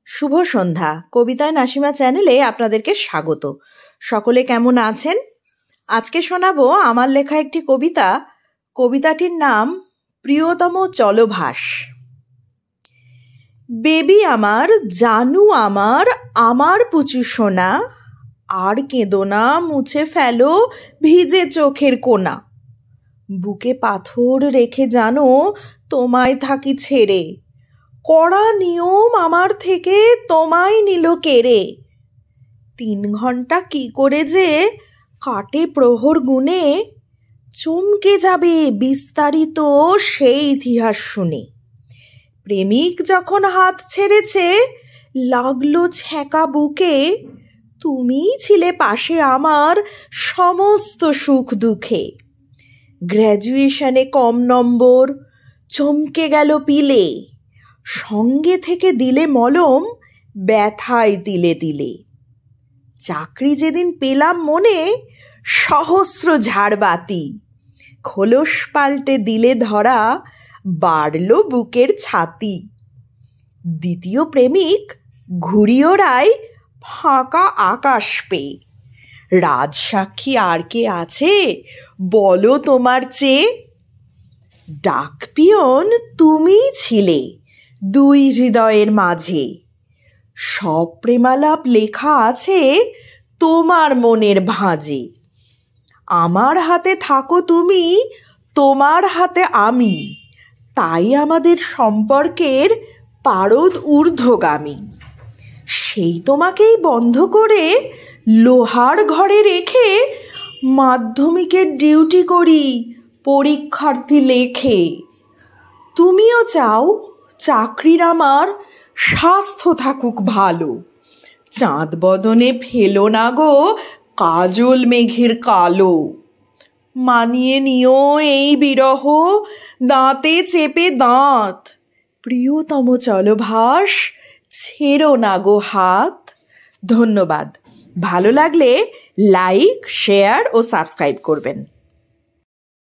শুভ সন্ধ্যা। কবিতায় নাসিমা চ্যানেলে আপনাদেরকে স্বাগত। সকলে কেমন আছেন? আজকে শোনাবো আমার লেখা একটি কবিতা। কবিতাটির নাম প্রিয়তম চলভাস। বেবি আমার, জানু আমার, আমার পুচু সোনা, আর কেঁদো না, মুছে ফেলো ভিজে চোখের কোনা। বুকে পাথর রেখে জানো তোমায় থাকি ছেড়ে, কড়া নিয়ম আমার থেকে তোমায় নিল কেড়ে। 3 ঘন্টা কি করে যে কাটে প্রহর গুনে, চমকে যাবে বিস্তারিত সেই ইতিহাস শুনে। প্রেমিক যখন হাত ছেড়েছে লাগলো ছ্যাঁকা বুকে, তুমিই ছিলে পাশে আমার সমস্ত সুখ দুঃখে। গ্র্যাজুয়েশনে কম নম্বর, চমকে গেল পিলে, সঙ্গে থেকে দিলে মলম ব্যথায় তিলে তিলে। চাকরি যেদিন পেলাম মনে সহস্র ঝাড়বাতি, খোলস পাল্টে দিলে ধরা বাড়ল বুকের ছাতি। দ্বিতীয় প্রেমিক ঘুড়ি ওড়ায় ফাঁকা আকাশ পেয়ে, রাজসাক্ষী আর কে আছে বলো তোমার চেয়ে? ডাক পিয়ন তুমিই ছিলে 2 হৃদয়ের মাঝে, সব প্রেমালাপ লেখা আছে তোমার মনের ভাঁজে। আমার হাতে থাকো তুমি, তোমার হাতে আমি, তাই আমাদের সম্পর্কের পারদ ঊর্ধ্বগামী। সেই তোমাকেই বন্ধ করে লোহার ঘরে রেখে মাধ্যমিকের ডিউটি করি পরীক্ষার্থী লেখে। তুমিও চাও চাকরির আমার স্বাস্থ্য থাকুক ভালো, চাঁদ বদনে ফেলো না গো কাজল মেঘের কালো। মানিয়ে নিও এই বিরহ দাঁতে চেপে দাঁত, প্রিয়তম চলভাস ছেড়ো না গো হাত। ধন্যবাদ। ভালো লাগলে লাইক, শেয়ার ও সাবস্ক্রাইব করবেন।